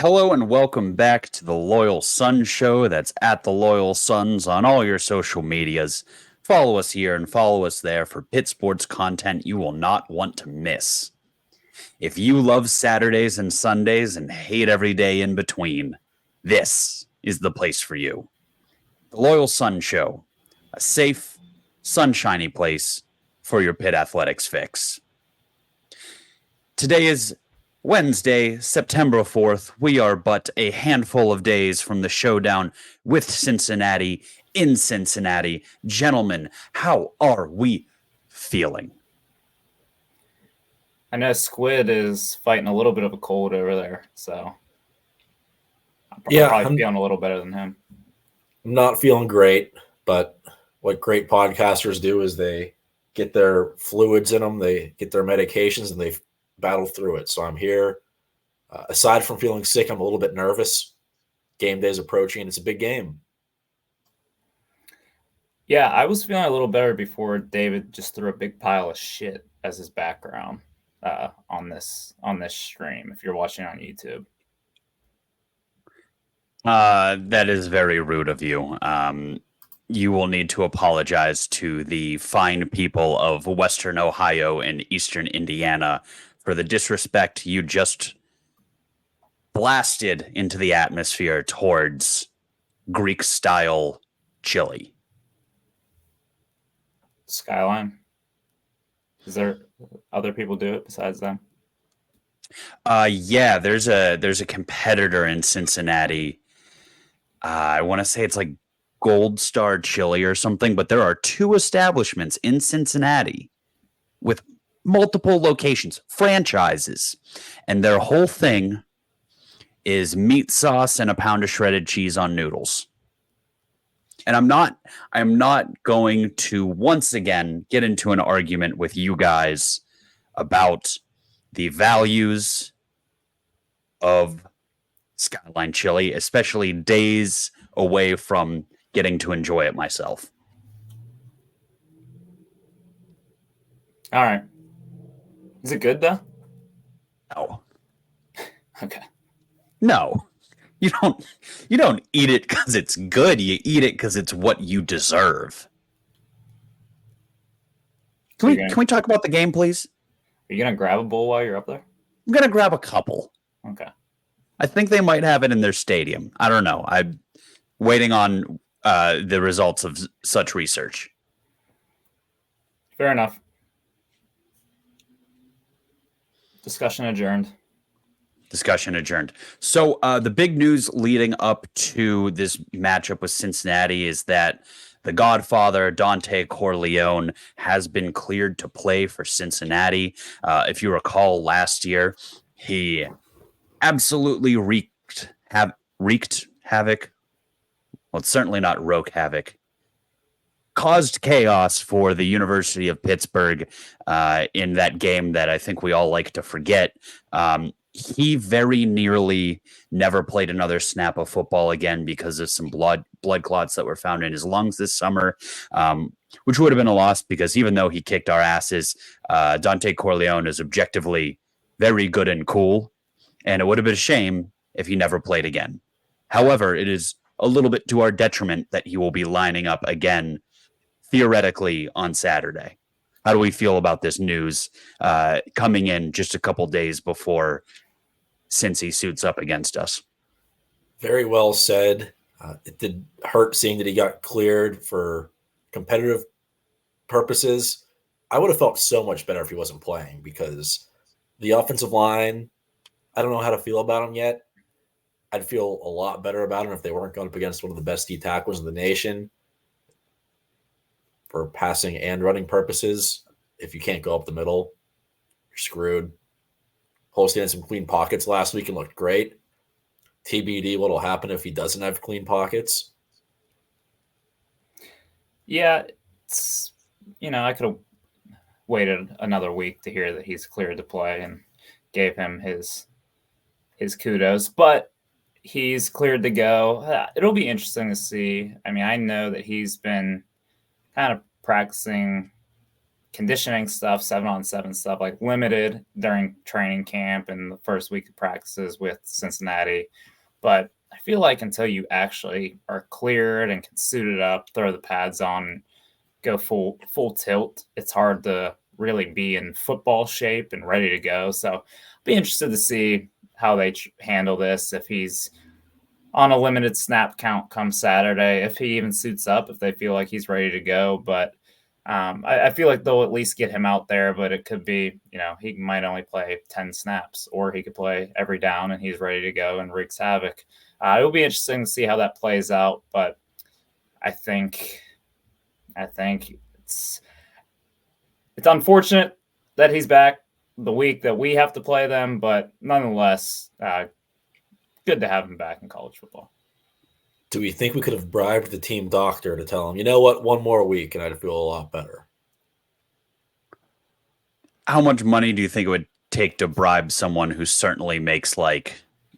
Hello and welcome back to the Loyal Sons Show. That's at the Loyal Sons on all your social medias. Follow us here and follow us there for Pitt sports content you will not want to miss. If you love Saturdays and Sundays and hate every day in between, this is the place for you. The Loyal Sons Show, a safe, sunshiny place for your Pitt Athletics fix. Today is Wednesday, September 4th. We are but a handful of days from the showdown with Cincinnati in Cincinnati. Gentlemen, how are we feeling? I know Squid is fighting a little bit of a cold over there, so I'm probably feeling a little better than him. I'm not feeling great, but what great podcasters do is they get their fluids in them, they get their medications, and they battle through it. So I'm here. Aside from feeling sick, I'm a little bit nervous. Game day is approaching, and it's a big game. Yeah, I was feeling a little better before David just threw a big pile of shit as his background on this stream. If you're watching on YouTube, that is very rude of you. You will need to apologize to the fine people of Western Ohio and Eastern Indiana for the disrespect you just blasted into the atmosphere towards Greek-style chili. Skyline. Is there other people do it besides them? Yeah, there's a competitor in Cincinnati. I want to say it's like Gold Star Chili or something, but there are two establishments in Cincinnati with multiple locations, franchises, and their whole thing is meat sauce and a pound of shredded cheese on noodles. And I'm not going to once again get into an argument with you guys about the values of Skyline Chili, especially days away from getting to enjoy it myself. All right. Is it good though? No. Okay. No. You don't eat it because it's good. You eat it because it's what you deserve. Can we talk about the game, please? Are you gonna grab a bowl while you're up there? I'm gonna grab a couple. Okay. I think they might have it in their stadium. I don't know. I'm waiting on the results of such research. Fair enough. Discussion adjourned. So the big news leading up to this matchup with Cincinnati is that the Godfather, Dante Corleone, has been cleared to play for Cincinnati. If you recall, last year, he absolutely wreaked havoc. Well, it's certainly not wrote havoc. Caused chaos for the University of Pittsburgh in that game that I think we all like to forget. He very nearly never played another snap of football again because of some blood clots that were found in his lungs this summer, which would have been a loss because even though he kicked our asses, Dante Corleone is objectively very good and cool, and it would have been a shame if he never played again. However, it is a little bit to our detriment that he will be lining up again, theoretically, on Saturday. How do we feel about this news coming in just a couple days before Cincy suits up against us? Very well said. It did hurt seeing that he got cleared for competitive purposes. I would have felt so much better if he wasn't playing because the offensive line, I don't know how to feel about him yet. I'd feel a lot better about him if they weren't going up against one of the best D tackles in the nation for passing and running purposes. If you can't go up the middle, you're screwed. Holstein had some clean pockets last week and looked great. TBD what'll happen if he doesn't have clean pockets. Yeah, I could have waited another week to hear that he's cleared to play and gave him his kudos, but he's cleared to go. It'll be interesting to see. I mean, I know that he's been kind of practicing conditioning stuff, 7-on-7 stuff, like limited during training camp and the first week of practices with Cincinnati. But I feel like until you actually are cleared and can suit it up, throw the pads on, go full tilt, it's hard to really be in football shape and ready to go. So be interested to see how they handle this, if he's on a limited snap count come Saturday, if he even suits up, if they feel like he's ready to go. But I feel like they'll at least get him out there, but it could be, he might only play 10 snaps, or he could play every down and he's ready to go and wreaks havoc. It will be interesting to see how that plays out, but I think it's unfortunate that he's back the week that we have to play them, but nonetheless, good to have him back in college football. Do we think we could have bribed the team doctor to tell him, you know what, one more week and I'd feel a lot better? How much money do you think it would take to bribe someone who certainly makes like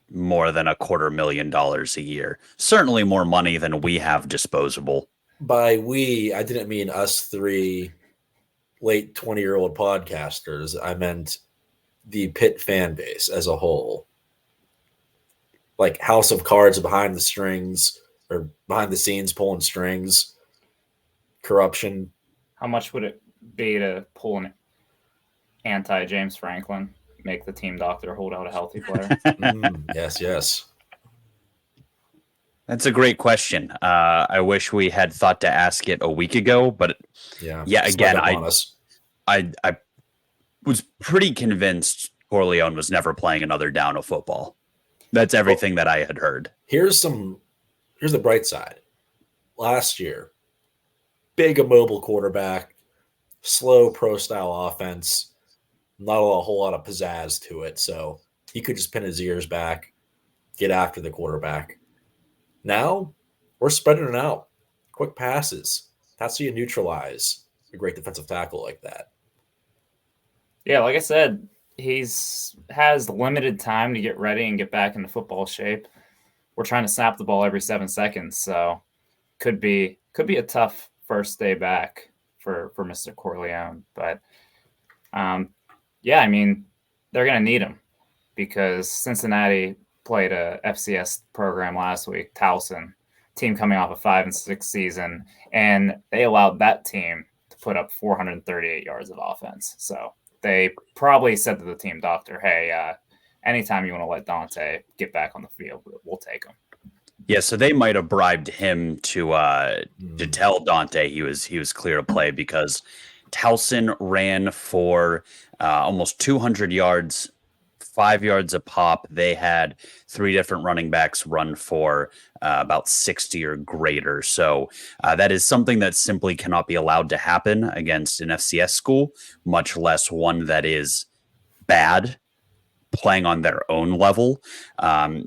more than $250,000 a year? Certainly more money than we have disposable. By we, I didn't mean us three late 20-year-old podcasters. I meant the Pitt fan base as a whole. Like House of Cards behind the strings, or behind the scenes pulling strings, corruption. How much would it be to pull an anti-James Franklin, make the team doctor hold out a healthy player? Yes. That's a great question. I wish we had thought to ask it a week ago, but again, I was pretty convinced Corleone was never playing another down of football. That's everything that I had heard. Here's the bright side. Last year, big immobile quarterback, slow pro-style offense, not a whole lot of pizzazz to it. So he could just pin his ears back, get after the quarterback. Now we're spreading it out. Quick passes. That's how you neutralize a great defensive tackle like that. Yeah, like I said, has limited time to get ready and get back into football shape. We're trying to snap the ball every 7 seconds, so could be a tough first day back for Mr. Corleone. But I mean, they're going to need him, because Cincinnati played a FCS program last week, Towson, team coming off a 5-6 season, and they allowed that team to put up 438 yards of offense. So they probably said to the team doctor, hey, anytime you want to let Dante get back on the field, we'll take him. Yeah, so they might have bribed him to tell Dante he was clear to play, because Towson ran for almost 200 yards, 5 yards a pop. They had 3 different running backs run for about 60 or greater. So that is something that simply cannot be allowed to happen against an FCS school, much less one that is bad, playing on their own level.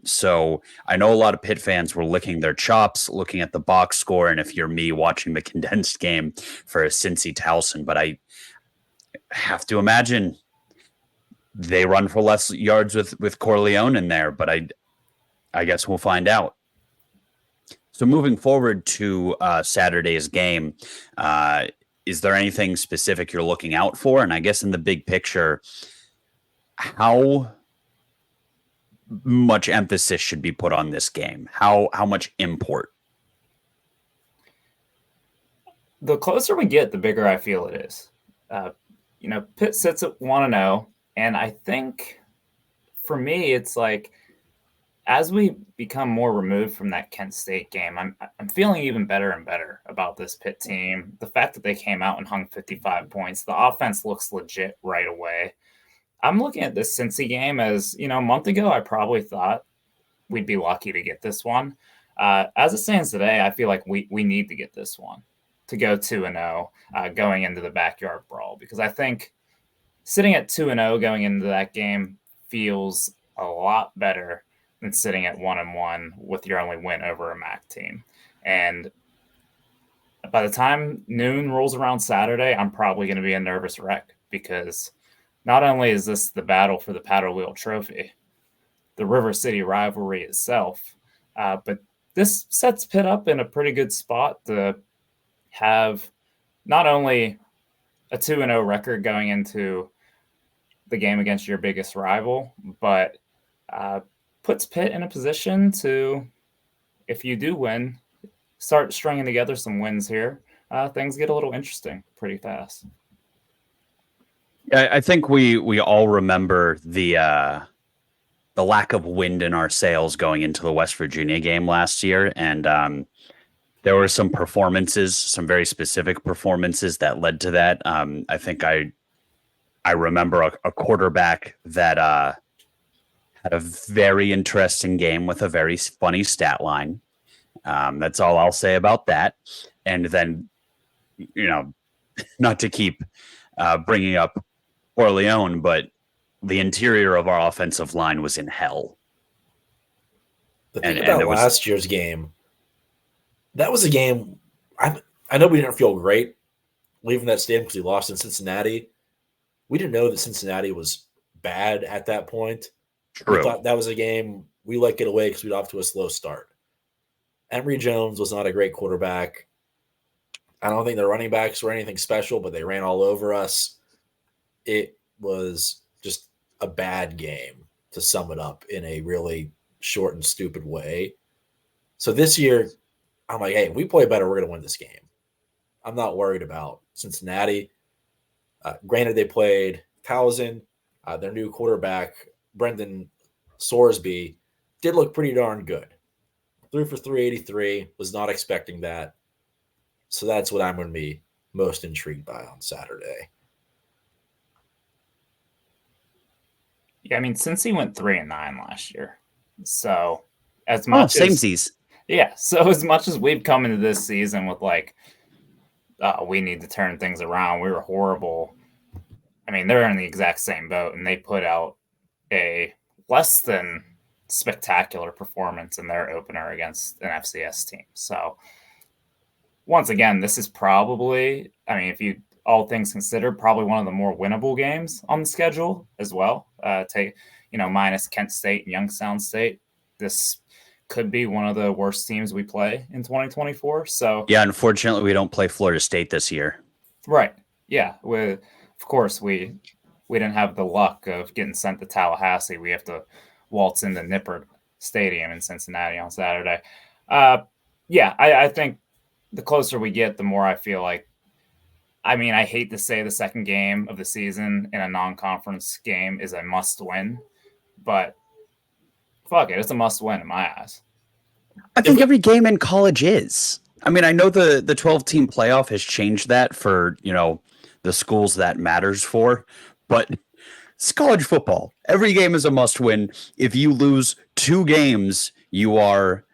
So I know a lot of Pitt fans were licking their chops, looking at the box score, and if you're me, watching the condensed game for Cincy Towson. But I have to imagine they run for less yards with Corleone in there, but I guess we'll find out. So moving forward to Saturday's game, is there anything specific you're looking out for? And I guess in the big picture, how much emphasis should be put on this game? How much import? The closer we get, the bigger I feel it is. Pitt sits at 1-0, and I think for me, it's like, as we become more removed from that Kent State game, I'm feeling even better and better about this Pitt team. The fact that they came out and hung 55 points, the offense looks legit right away. I'm looking at this Cincy game as, a month ago, I probably thought we'd be lucky to get this one. As it stands today, I feel like we need to get this one to go 2-0 going into the backyard brawl, because I think sitting at 2-0 going into that game feels a lot better than sitting at 1-1 with your only win over a MAC team. And by the time noon rolls around Saturday, I'm probably going to be a nervous wreck, because not only is this the battle for the Paddle Wheel Trophy, the River City rivalry itself, but this sets Pitt up in a pretty good spot to have not only a 2-0 record going into the game against your biggest rival, but puts Pitt in a position to, if you do win, start stringing together some wins here. Things get a little interesting pretty fast. Yeah, I think we all remember the lack of wind in our sails going into the West Virginia game last year, and there were some performances, some very specific performances that led to that. I think I remember a quarterback that had a very interesting game with a very funny stat line. That's all I'll say about that. And then, not to keep bringing up Corleone, but the interior of our offensive line was in hell. The thing about last year's game, that was a game, I know we didn't feel great leaving that stadium because we lost in Cincinnati. We didn't know that Cincinnati was bad at that point. True. We thought that was a game we let get away because we got off to a slow start. Emory Jones was not a great quarterback. I don't think their running backs were anything special, but they ran all over us. It was just a bad game, to sum it up in a really short and stupid way. So this year, I'm like, hey, if we play better, we're going to win this game. I'm not worried about Cincinnati. Granted, they played Towson. Their new quarterback, Brendan Sorsby, did look pretty darn good. 3 for 383, was not expecting that. So that's what I'm going to be most intrigued by on Saturday. Yeah, I mean, since he went 3-9 last year, so as much samesies. Yeah, so as much as we've come into this season with like, we need to turn things around, we were horrible. I mean, they're in the exact same boat, and they put out a less than spectacular performance in their opener against an FCS team. So once again, this is probably, I mean, if you all things considered, probably one of the more winnable games on the schedule as well. Minus Kent State and Youngstown State, this could be one of the worst teams we play in 2024. So yeah, unfortunately, we don't play Florida State this year. Right. Yeah. Of course, we didn't have the luck of getting sent to Tallahassee. We have to waltz into Nippert Stadium in Cincinnati on Saturday. I think the closer we get, the more I feel like, I mean, I hate to say the second game of the season in a non-conference game is a must-win, but fuck it, it's a must-win in my eyes. I think every game in college is. I mean, I know the 12-team playoff has changed that for, the schools that matters for, but it's college football. Every game is a must-win. If you lose 2 games, you are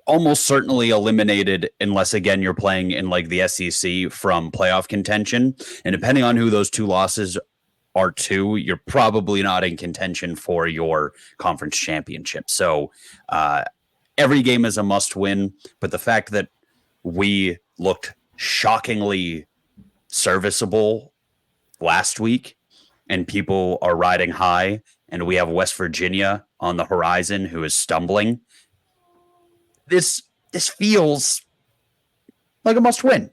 almost certainly eliminated unless, again, you're playing in like the SEC from playoff contention. And depending on who those 2 losses are to, you're probably not in contention for your conference championship. So every game is a must win. But the fact that we looked shockingly serviceable last week and people are riding high, and we have West Virginia on the horizon who is stumbling, this feels like a must win.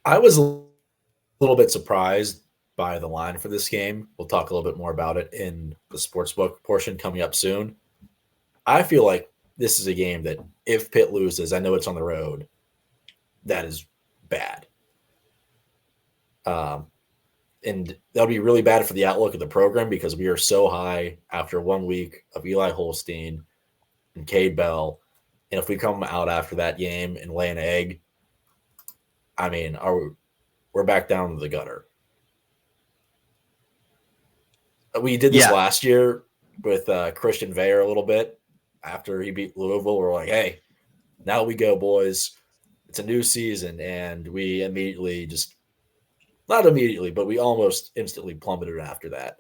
I was a little bit surprised by the line for this game. We'll talk a little bit more about it in the sportsbook portion coming up soon. I feel like this is a game that if Pitt loses, I know it's on the road, that is bad. And that'll be really bad for the outlook of the program because we are so high after 1 week of Eli Holstein and Cade Bell. And if we come out after that game and lay an egg, I mean, we're back down to the gutter. We did this last year with Christian Veyer a little bit after he beat Louisville. We're like, hey, now we go, boys. It's a new season. And we immediately not immediately, but we almost instantly plummeted after that.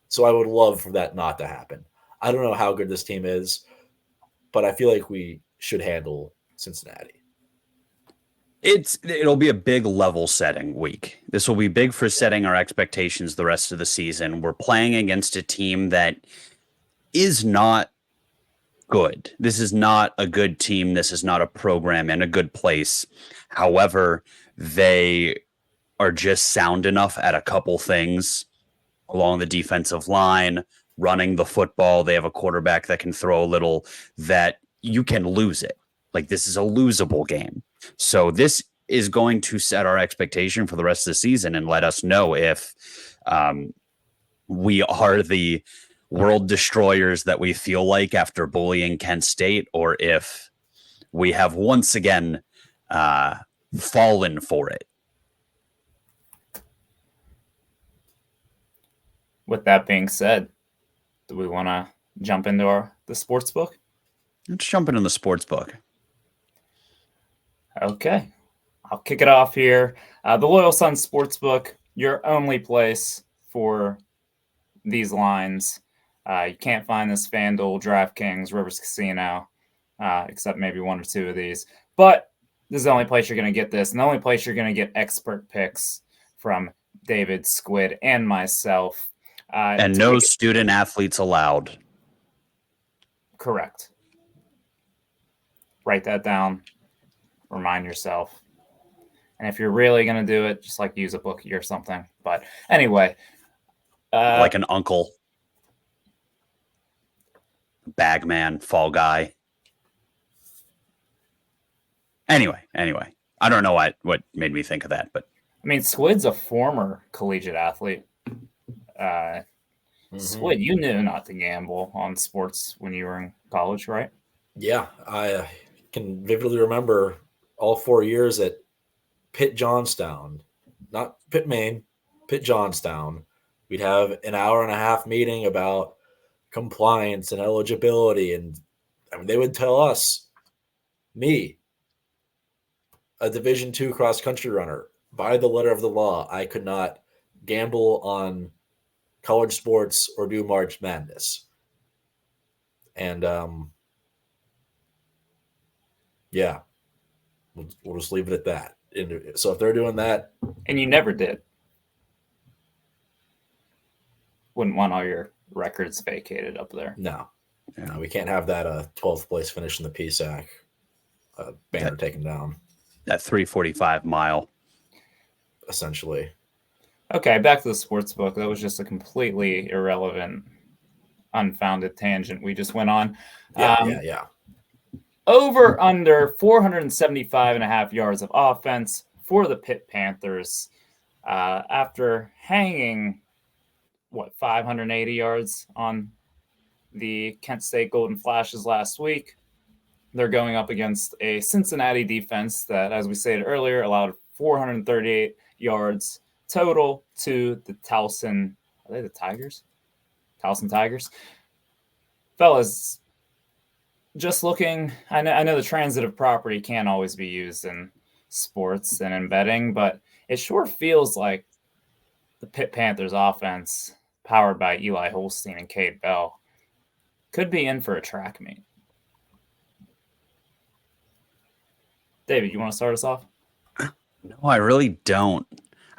So I would love for that not to happen. I don't know how good this team is, but I feel like we should handle Cincinnati. It'll be a big level setting week. This will be big for setting our expectations the rest of the season. We're playing against a team that is not good. This is not a good team. This is not a program in a good place. However, they are just sound enough at a couple things along the defensive line, running the football. They have a quarterback that can throw a little, that you can lose it. Like, this is a losable game. So this is going to set our expectation for the rest of the season and let us know if we are the world destroyers that we feel like after bullying Kent State, or if we have once again fallen for it. With that being said, do we want to jump into the sports book? Let's jump into the sports book. Okay, I'll kick it off here. The Loyal Sons Sportsbook, your only place for these lines. You can't find this FanDuel, DraftKings, Rivers Casino, except maybe one or two of these. But this is the only place you're going to get this, and the only place you're going to get expert picks from David, Squid, and myself. And no student athletes allowed. Correct. Write that down. Remind yourself. And if you're really going to do it, just like use a bookie or something. But anyway. Like an uncle. Bagman, fall guy. Anyway. I don't know what made me think of that, but. I mean, Squid's a former collegiate athlete. Squid, you knew not to gamble on sports when you were in college, right? Yeah, I can vividly remember all 4 years at Pitt Johnstown, not Pitt, Maine, Pitt Johnstown. We'd have an hour and a half meeting about compliance and eligibility. And I mean, they would tell us, me, a Division II cross country runner, by the letter of the law, I could not gamble on college sports or do March Madness. And yeah, we'll just leave it at that. And so if they're doing that, and you never did, wouldn't want all your records vacated up there. No, we can't have that 12th place finish in the PSAC banner taken down. That 345 mile. Essentially. Okay, back to the sports book. That was just a completely irrelevant, unfounded tangent we just went on. Yeah. Over under 475.5 yards of offense for the Pitt Panthers after hanging, 580 yards on the Kent State Golden Flashes last week. They're going up against a Cincinnati defense that, as we stated earlier, allowed 438 yards total to the Towson. Are they the Tigers? Towson Tigers. Fellas, just looking, I know the transitive property can't always be used in sports and in betting, but it sure feels like the Pitt Panthers offense, powered by Eli Holstein and Cade Bell, could be in for a track meet. David, you want to start us off? No, I really don't.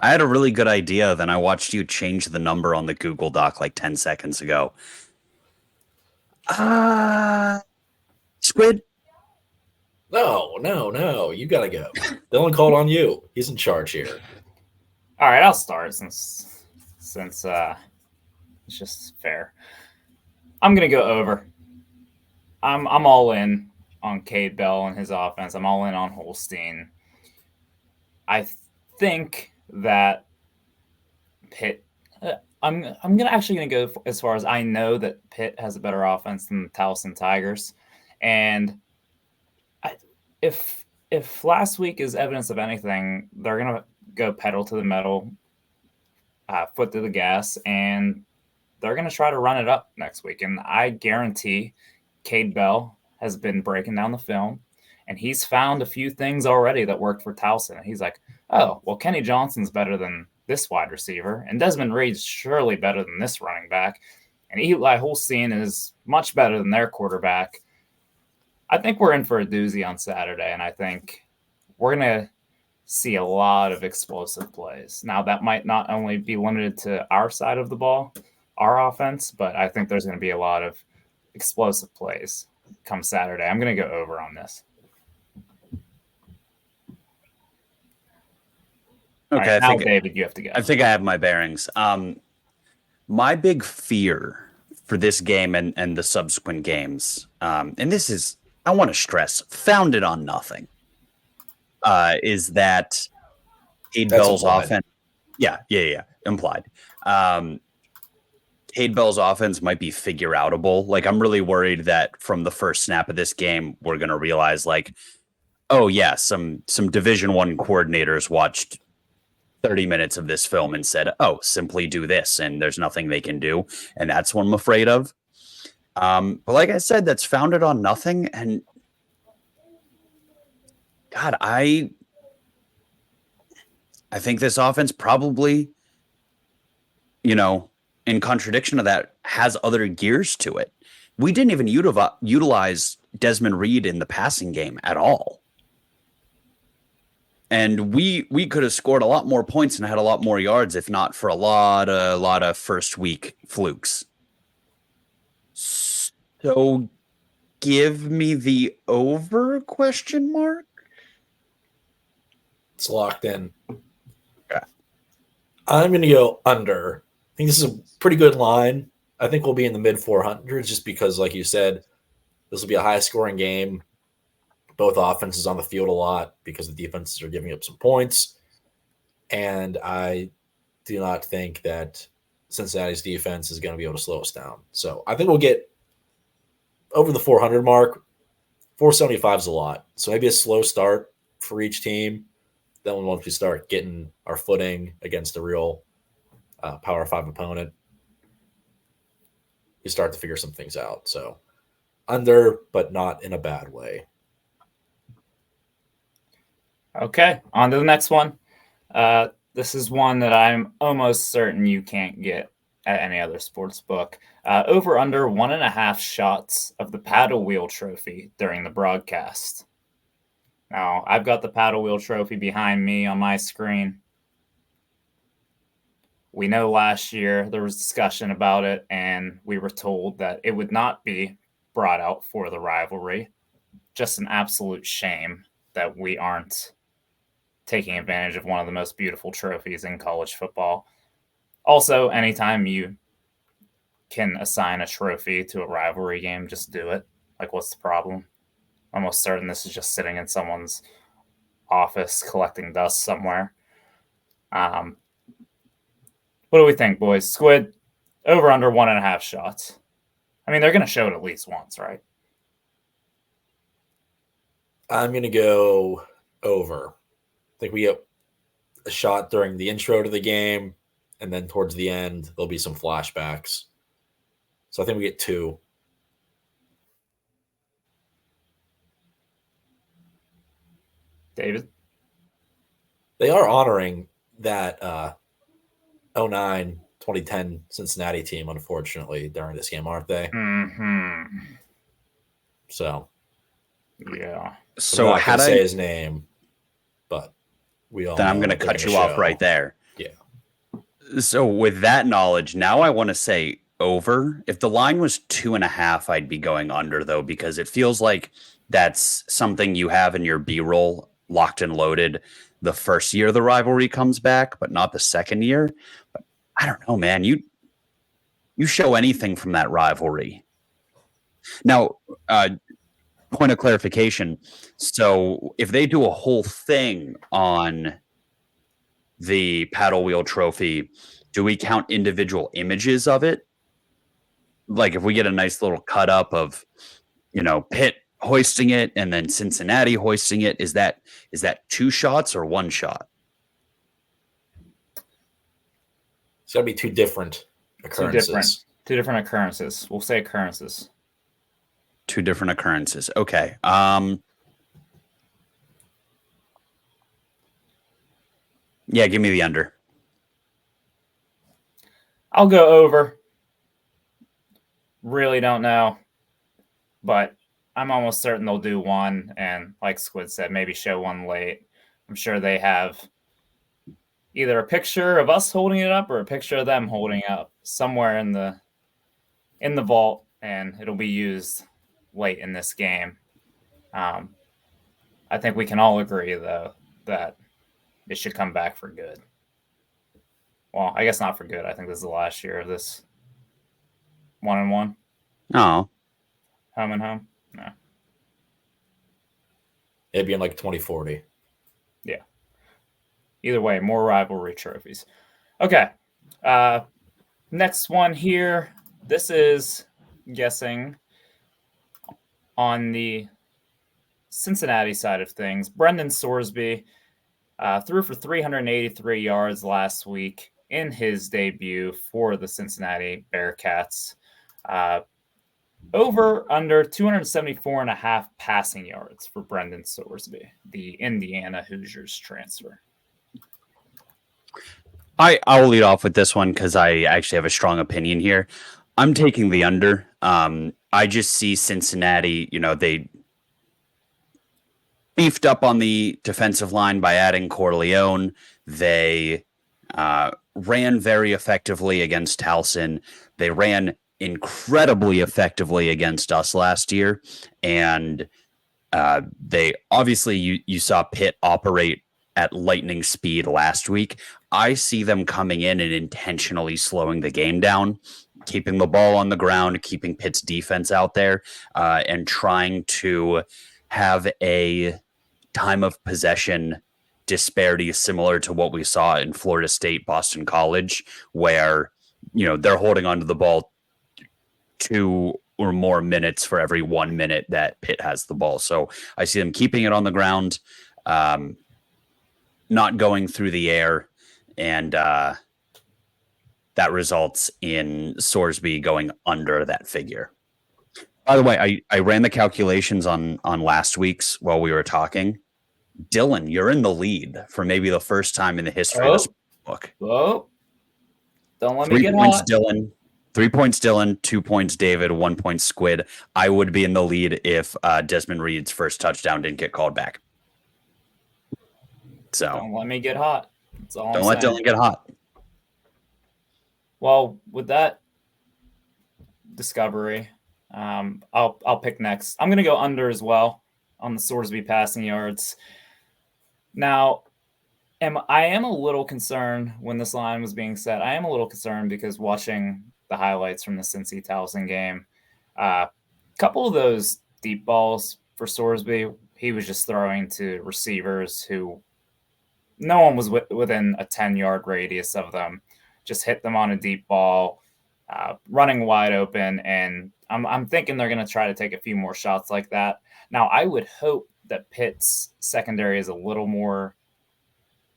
I had a really good idea, then I watched you change the number on the Google Doc like 10 seconds ago. Squid? No. You got to go. Dylan called on you. He's in charge here. All right, I'll start since it's just fair. I'm going to go over. I'm all in on Cade Bell and his offense. I'm all in on Holstein. I think that Pitt. I'm actually gonna go as far as I know that Pitt has a better offense than the Towson Tigers, and if last week is evidence of anything, they're gonna go pedal to the metal, foot to the gas, and they're gonna try to run it up next week. And I guarantee Cade Bell has been breaking down the film, and he's found a few things already that worked for Towson. He's like, oh, well, Kenny Johnson's better than this wide receiver, and Desmond Reed's surely better than this running back, and Eli Holstein is much better than their quarterback. I think we're in for a doozy on Saturday, and I think we're going to see a lot of explosive plays. Now, that might not only be limited to our side of the ball, our offense, but I think there's going to be a lot of explosive plays come Saturday. I'm going to go over on this. All Okay, right, now, David, you have to go. I think I have my bearings. My big fear for this game and the subsequent games, and this is, I want to stress, founded on nothing, is that Cade That's Bell's implied. offense. Yeah, implied. Cade Bell's offense might be figure outable. Like, I'm really worried that from the first snap of this game, we're going to realize, like, oh yeah, some Division I coordinators watched 30 minutes of this film and said, oh, simply do this, and there's nothing they can do. And that's what I'm afraid of. But like I said, that's founded on nothing. And God, I think this offense probably, in contradiction of that, has other gears to it. We didn't even utilize Desmond Reed in the passing game at all. And we could have scored a lot more points and had a lot more yards if not for a lot of first week flukes. So give me the over ? It's locked in. Okay. I'm going to go under. I think this is a pretty good line. I think we'll be in the mid 400s just because, like you said, this will be a high-scoring game. Both offenses on the field a lot because the defenses are giving up some points. And I do not think that Cincinnati's defense is going to be able to slow us down. So I think we'll get over the 400 mark. 475 is a lot. So maybe a slow start for each team. Then once we start getting our footing against a real Power 5 opponent, we start to figure some things out. So under, but not in a bad way. Okay, on to the next one. This is one that I'm almost certain you can't get at any other sports book. Over under 1.5 shots of the paddle wheel trophy during the broadcast. Now, I've got the paddle wheel trophy behind me on my screen. We know last year there was discussion about it, and we were told that it would not be brought out for the rivalry. Just an absolute shame that we aren't taking advantage of one of the most beautiful trophies in college football. Also, anytime you can assign a trophy to a rivalry game, just do it. Like, what's the problem? I'm almost certain this is just sitting in someone's office collecting dust somewhere. What do we think, boys? Squid, over under 1.5 shots. I mean, they're going to show it at least once, right? I'm going to go over. I think we get a shot during the intro to the game, and then towards the end, there'll be some flashbacks. So I think we get 2. David? They are honoring that 2010 Cincinnati team, unfortunately, during this game, aren't they? Mm-hmm. So, yeah. So how to say his name, but we all. Then I'm going to cut you off right there. Yeah. So with that knowledge, now I want to say over. If the line was 2.5, I'd be going under though, because it feels like that's something you have in your B-roll locked and loaded the first year the rivalry comes back, but not the second year. But I don't know, man. You show anything from that rivalry. Now, point of clarification. So if they do a whole thing on the paddle wheel trophy, do we count individual images of it? Like if we get a nice little cut up of, Pitt hoisting it and then Cincinnati hoisting it, is that 2 shots or 1 shot? It's got to be 2 different occurrences. Two different occurrences. We'll say occurrences. 2 different occurrences. Okay. Yeah, give me the under. I'll go over. Really don't know. But I'm almost certain they'll do 1. And like Squid said, maybe show 1 late. I'm sure they have either a picture of us holding it up or a picture of them holding it up somewhere in the vault. And it'll be used late in this game. I think we can all agree, though, that it should come back for good. Well, I guess not for good. I think this is the last year of this 1-1. Oh, Home and home. No. It'd be in like 2040. Yeah. Either way, more rivalry trophies. Okay. Next one here. This is guessing on the Cincinnati side of things. Brendan Sorsby threw for 383 yards last week in his debut for the Cincinnati Bearcats. Over under 274.5 passing yards for Brendan Sorsby, the Indiana Hoosiers transfer. I'll lead off with this one because I actually have a strong opinion here. I'm taking the under. I just see Cincinnati, they beefed up on the defensive line by adding Corleone. They ran very effectively against Towson. They ran incredibly effectively against us last year. And they obviously, you saw Pitt operate at lightning speed last week. I see them coming in and intentionally slowing the game down, keeping the ball on the ground, keeping Pitt's defense out there, and trying to have a time of possession disparity similar to what we saw in Florida State, Boston College, where, they're holding onto the ball 2 or more minutes for every 1 minute that Pitt has the ball. So I see them keeping it on the ground, not going through the air, and that results in Sorsby going under that figure. By the way, I ran the calculations on last week's while we were talking. Dylan, you're in the lead for maybe the first time in the history of this book. Whoa. Don't let 3 me get points, hot. Dylan. 3 points, Dylan. 2 points, David. 1 point, Squid. I would be in the lead if Desmond Reed's first touchdown didn't get called back. So Don't let me get hot. That's all don't I'm let saying. Dylan get hot. Well, with that discovery, I'll pick next. I'm going to go under as well on the Sorsby passing yards. Now, I am a little concerned when this line was being set. I am a little concerned because watching the highlights from the Cincy Towson game, a couple of those deep balls for Sorsby, he was just throwing to receivers who no one was within a 10-yard radius of them. Just hit them on a deep ball, running wide open, and I'm thinking they're going to try to take a few more shots like that. Now, I would hope that Pitt's secondary is a little more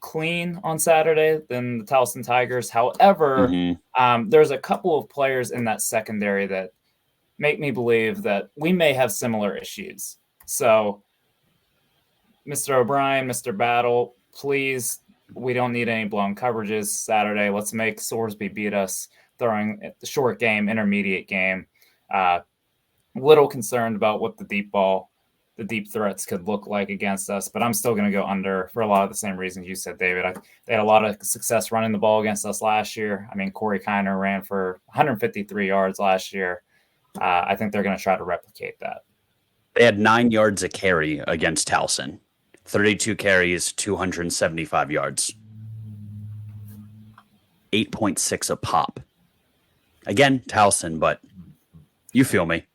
clean on Saturday than the Towson Tigers. However, there's a couple of players in that secondary that make me believe that we may have similar issues. So, Mr. O'Brien, Mr. Battle, please, we don't need any blown coverages Saturday. Let's make Sorsby beat us throwing the short game, intermediate game. Little concerned about what the deep threats could look like against us, but I'm still going to go under for a lot of the same reasons you said, David. They had a lot of success running the ball against us last year. I mean, Corey Kiner ran for 153 yards last year. I think they're going to try to replicate that. They had 9 yards a carry against Towson. 32 carries, 275 yards. 8.6 a pop. Again, Towson, but you feel me.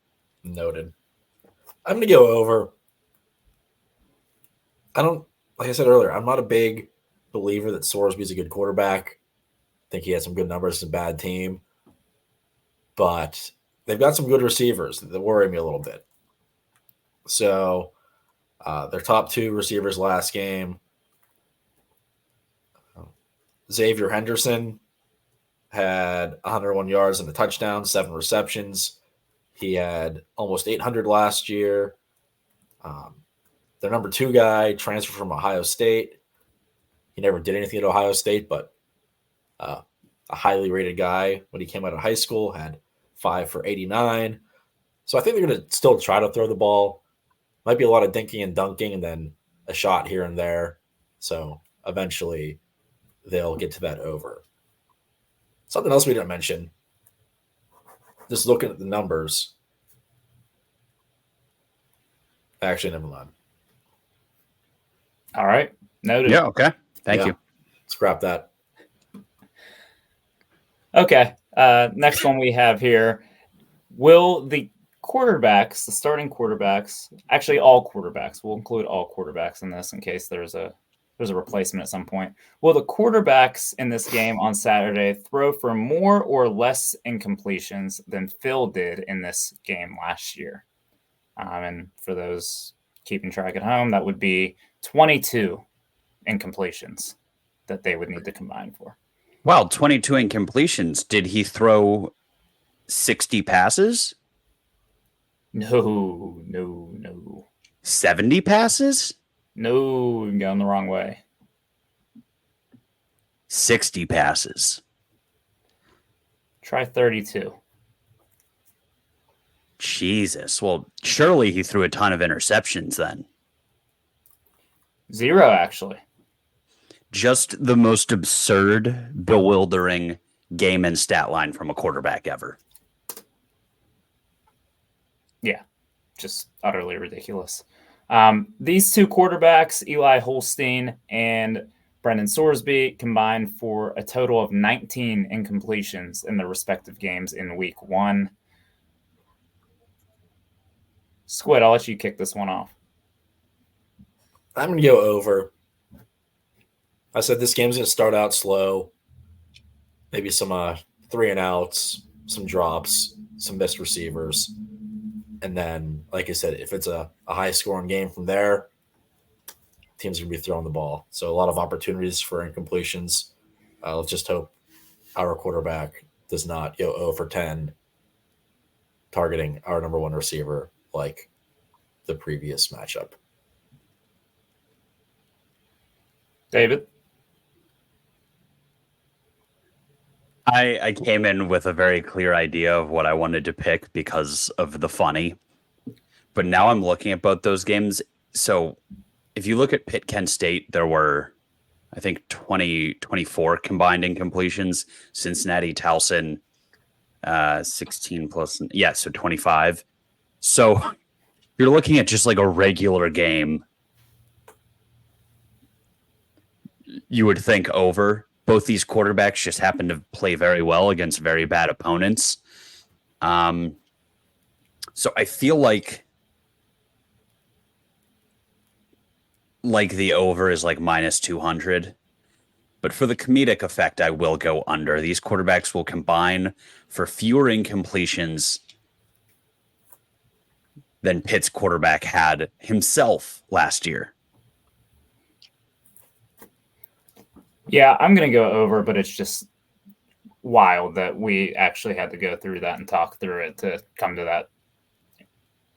Noted. I'm going to go over. Like I said earlier, I'm not a big believer that Sorsby's a good quarterback. I think he has some good numbers. It's a bad team. But they've got some good receivers that worry me a little bit. So their top 2 receivers last game, Xavier Henderson had 101 yards and a touchdown, 7 receptions. He had almost 800 last year. Their number 2 guy transferred from Ohio State. He never did anything at Ohio State, but a highly rated guy when he came out of high school, had 5 for 89. So I think they're going to still try to throw the ball. Might be a lot of dinking and dunking and then a shot here and there. So eventually they'll get to that over. Something else we didn't mention, just looking at the numbers. Actually, never mind. All right. Noted. Yeah, okay. Thank you. Scrap that. Okay. Next one we have here. Will the quarterbacks, the starting quarterbacks, actually all quarterbacks, we'll include all quarterbacks in this in case there's a replacement at some point. Will the quarterbacks in this game on Saturday throw for more or less incompletions than Phil did in this game last year? And for those keeping track at home, that would be 22 incompletions that they would need to combine for. Wow, 22 incompletions. Did he throw 60 passes? No. 70 passes? No, you're going the wrong way. 60 passes. Try 32. Jesus. Well, surely he threw a ton of interceptions then. 0, actually. Just the most absurd, bewildering game and stat line from a quarterback ever. Yeah, just utterly ridiculous. These two quarterbacks, Eli Holstein and Brendan Sorsby, combined for a total of 19 incompletions in their respective games in week 1. Squid, I'll let you kick this one off. I'm going to go over. I said this game's going to start out slow. Maybe some 3-and-outs, some drops, some missed receivers. And then, like I said, if it's a high-scoring game from there, teams are going to be throwing the ball. So a lot of opportunities for incompletions. Let's just hope our quarterback does not go 0 for 10 targeting our number 1 receiver like the previous matchup. David? I came in with a very clear idea of what I wanted to pick because of the funny. But now I'm looking at both those games. So if you look at Pitt Kent State, there were, I think, 24 combined incompletions. Cincinnati Towson, 16 plus. Yeah, so 25. So you're looking at just like a regular game. You would think over. Both these quarterbacks just happen to play very well against very bad opponents. So I feel like the over is like minus 200. But for the comedic effect, I will go under. These quarterbacks will combine for fewer incompletions than Pitt's quarterback had himself last year. Yeah, I'm going to go over, but it's just wild that we actually had to go through that and talk through it to come to that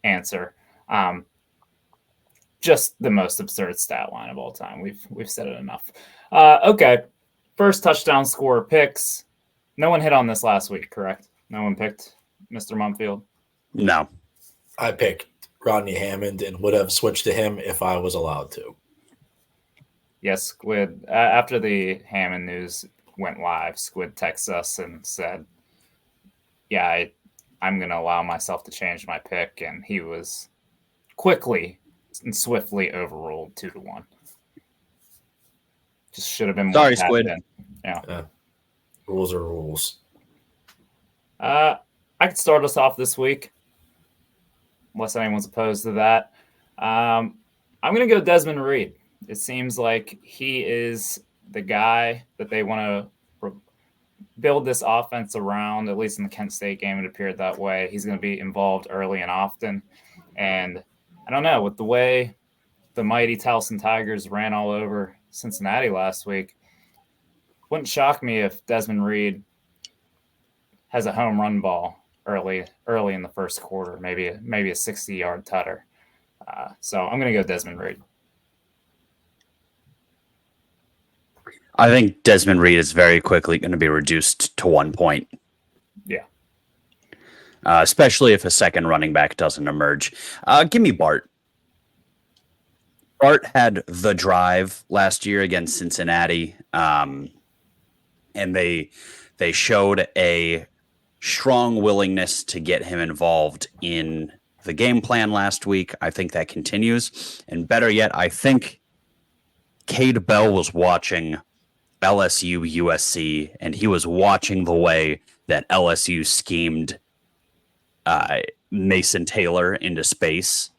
answer. Just the most absurd stat line of all time. We've said it enough. Okay, first touchdown scorer picks. No one hit on this last week, correct? No one picked Mr. Mumfield? No. I picked Rodney Hammond and would have switched to him if I was allowed to. Yes, Squid. After the Hammond news went live, Squid texted us and said, yeah, I'm going to allow myself to change my pick. And he was quickly and swiftly overruled 2-1. Just should have been more. Sorry, Squid. Yeah. Rules are rules. I could start us off this week, unless anyone's opposed to that. I'm going to go Desmond Reed. It seems like he is the guy that they want to build this offense around. At least in the Kent State game, it appeared that way. He's going to be involved early and often. And I don't know, with the way the mighty Towson Tigers ran all over Cincinnati last week, wouldn't shock me if Desmond Reed has a home run ball early in the first quarter, maybe a 60-yard tutter. So I'm going to go Desmond Reed. I think Desmond Reed is very quickly going to be reduced to 1 point. Yeah. Especially if a second running back doesn't emerge. Give me Bart. Bart had the drive last year against Cincinnati, and they showed a strong willingness to get him involved in the game plan last week. I think that continues. And better yet, I think Cade Bell was watching LSU USC, and he was watching the way that LSU schemed Mason Taylor into space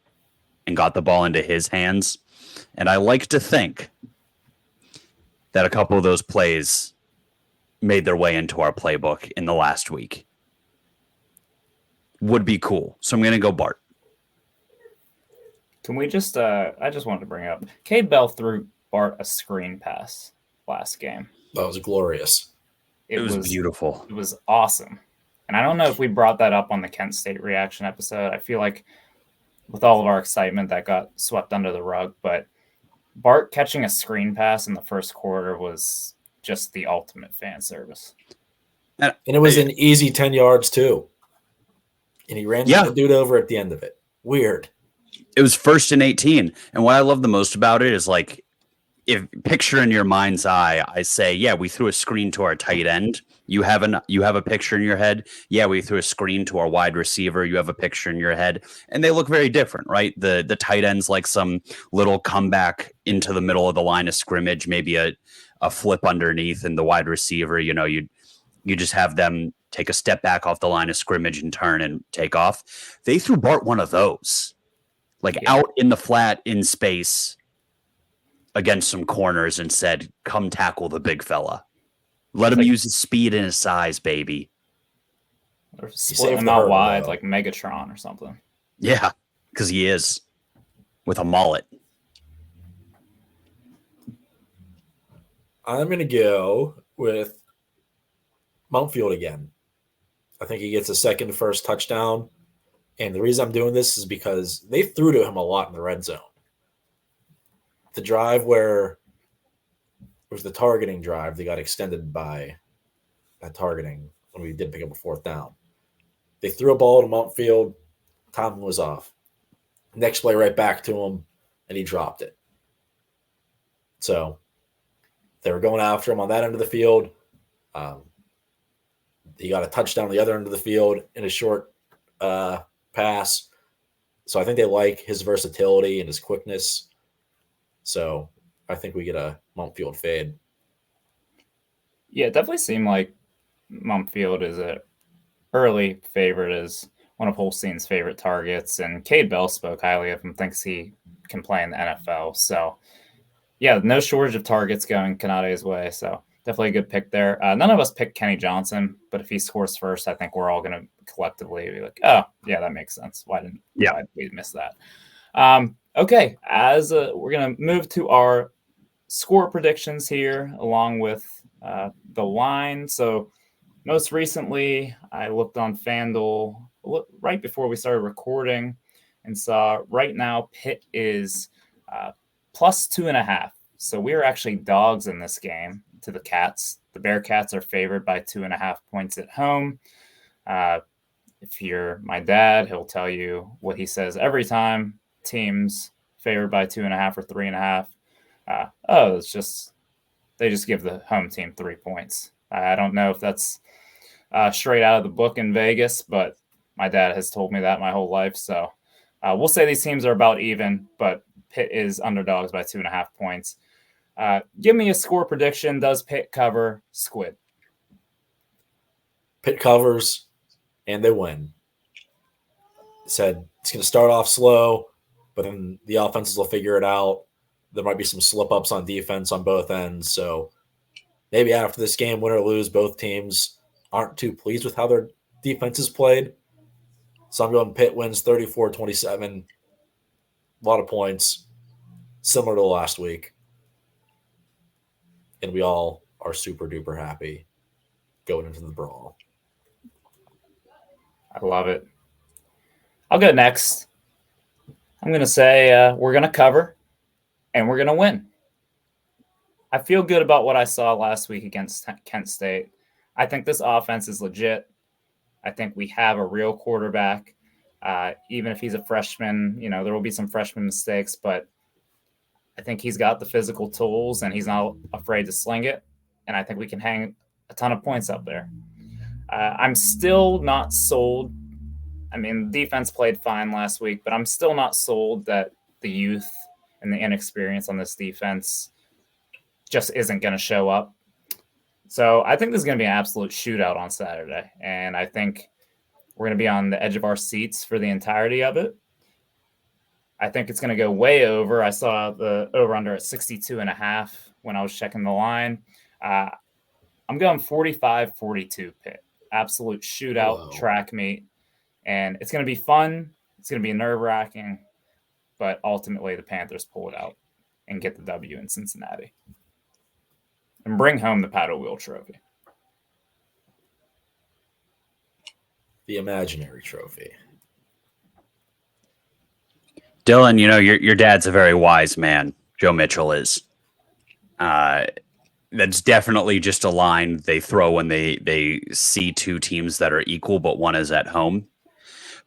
and got the ball into his hands. And I like to think that a couple of those plays made their way into our playbook in the last week. Would be cool. So I'm going to go Bart. Can we just, I just wanted to bring up, Cade Bell threw Bart a screen pass last game. That was glorious. It was beautiful. It was awesome. And I don't know if we brought that up on the Kent State reaction episode. I feel like with all of our excitement that got swept under the rug, but Bart catching a screen pass in the first quarter was just the ultimate fan service. And it was an easy 10 yards too. And he ran the dude over at the end of it. Weird. It was 1st and 18. And what I love the most about it is, like, if picture in your mind's eye, I say, yeah, we threw a screen to our tight end. You have a picture in your head. Yeah, we threw a screen to our wide receiver. You have a picture in your head. And they look very different, right? The tight end's like some little comeback into the middle of the line of scrimmage, maybe a flip underneath, and the wide receiver, you just have them take a step back off the line of scrimmage and turn and take off. They threw Bart one of those, out in the flat in space against some corners and said, come tackle the big fella. Let him use his speed and his size, baby. Or split him out wide like Megatron or something. Yeah, because he is with a mullet. I'm going to go with Mountfield again. I think he gets a second first touchdown. And the reason I'm doing this is because they threw to him a lot in the red zone. The drive where it was the targeting drive, they got extended by that targeting when we did pick up a 4th down. They threw a ball to Mountfield. Tomlin was off. Next play right back to him, and he dropped it. So they were going after him on that end of the field. He got a touchdown on the other end of the field in a short pass. So I think they like his versatility and his quickness. So I think we get a Mountfield fade. Yeah, it definitely seemed like Mountfield is an early favorite, is one of Holstein's favorite targets. And Cade Bell spoke highly of him, thinks he can play in the NFL. So, yeah, no shortage of targets going Canade's way. So definitely a good pick there. None of us picked Kenny Johnson, but if he scores first, I think we're all going to collectively be like, oh, yeah, that makes sense. Why did we miss that? Okay, as we're going to move to our score predictions here, along with the line. So most recently, I looked on FanDuel right before we started recording and saw right now Pitt is plus 2.5. So we're actually dogs in this game to the Cats. The Bearcats are favored by 2.5 points at home. If you're my dad, he'll tell you what he says every time teams favored by 2.5 or 3.5. It's just they just give the home team 3 points. I don't know if that's straight out of the book in Vegas, but my dad has told me that my whole life. So we'll say these teams are about even, but Pitt is underdogs by 2.5 points. Give me a score prediction. Does Pitt cover Squid? Pitt covers, and they win. Said it's going to start off slow, but then the offenses will figure it out. There might be some slip-ups on defense on both ends. So maybe after this game, win or lose, both teams aren't too pleased with how their defenses played. So I'm going Pitt wins 34-27. A lot of points, similar to last week. And we all are super-duper happy going into the brawl. I love it. I'll go next. I'm going to say we're going to cover, and we're going to win. I feel good about what I saw last week against Kent State. I think this offense is legit. I think we have a real quarterback. Even if he's a freshman, there will be some freshman mistakes, but I think he's got the physical tools and he's not afraid to sling it. And I think we can hang a ton of points up there. I'm still not sold. I mean, defense played fine last week, but I'm still not sold that the youth and the inexperience on this defense just isn't going to show up. So I think this is going to be an absolute shootout on Saturday. And I think we're going to be on the edge of our seats for the entirety of it. I think it's going to go way over. I saw the over-under at 62.5 when I was checking the line. I'm going 45-42 Pitt. Absolute shootout, track meet. And it's going to be fun. It's going to be nerve-wracking. But ultimately, the Panthers pull it out and get the W in Cincinnati. And bring home the paddle wheel trophy. The imaginary trophy. Dylan, your dad's a very wise man. Joe Mitchell is. That's definitely just a line they throw when they see two teams that are equal, but one is at home.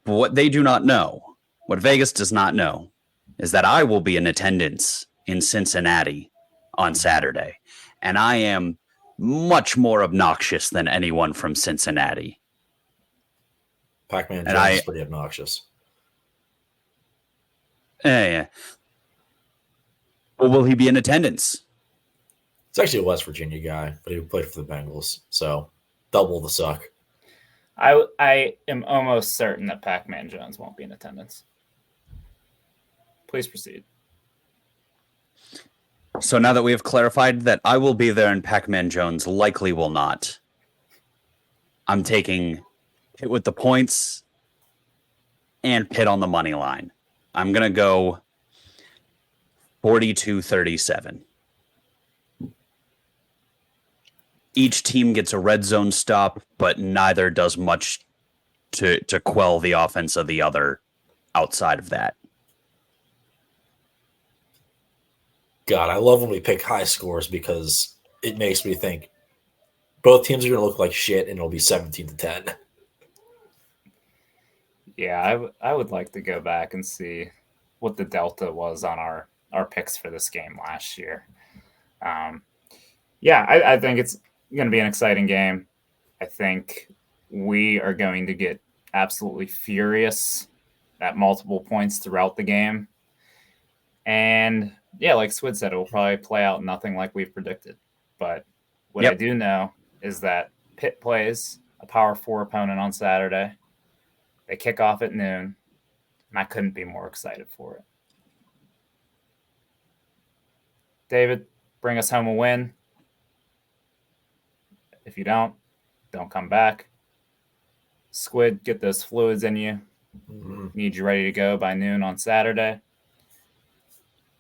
But what they do not know, what Vegas does not know, is that I will be in attendance in Cincinnati on Saturday. And I am much more obnoxious than anyone from Cincinnati. Pac-Man Jones is pretty obnoxious. Yeah. Well, will he be in attendance? It's actually a West Virginia guy, but he played for the Bengals, so double the suck. I am almost certain that Pac-Man Jones won't be in attendance. Please proceed. So now that we have clarified that I will be there and Pac-Man Jones likely will not, I'm taking Pitt with the points and Pitt on the money line. I'm going to go 42-37. Each team gets a red zone stop, but neither does much to quell the offense of the other outside of that. God, I love when we pick high scores because it makes me think both teams are going to look like shit and it'll be 17-10. Yeah, I would like to go back and see what the delta was on our picks for this game last year. I think it's going to be an exciting game. I think we are going to get absolutely furious at multiple points throughout the game. And yeah, like Swid said, it will probably play out nothing like we've predicted. But what I do know is that Pitt plays a Power 4 opponent on Saturday. They kick off at noon, and I couldn't be more excited for it. David, bring us home a win. If you don't come back. Squid, get those fluids in you. Mm-hmm. Need you ready to go by noon on Saturday. And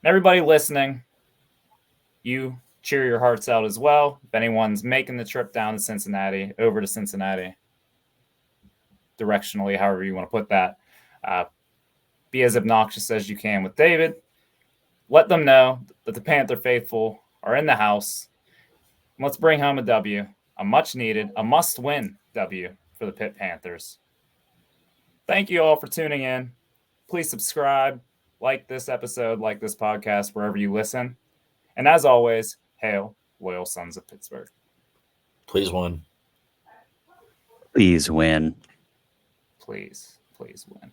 everybody listening, you cheer your hearts out as well. If anyone's making the trip down to Cincinnati, over to Cincinnati, directionally, however you want to put that, be as obnoxious as you can with David. Let them know that the Panther faithful are in the house. And let's bring home a W, a much needed, a must-win W for the Pitt Panthers. Thank you all for tuning in. Please subscribe, like this episode, like this podcast, wherever you listen. And as always, hail Loyal Sons of Pittsburgh. Please win. Please win. Please win.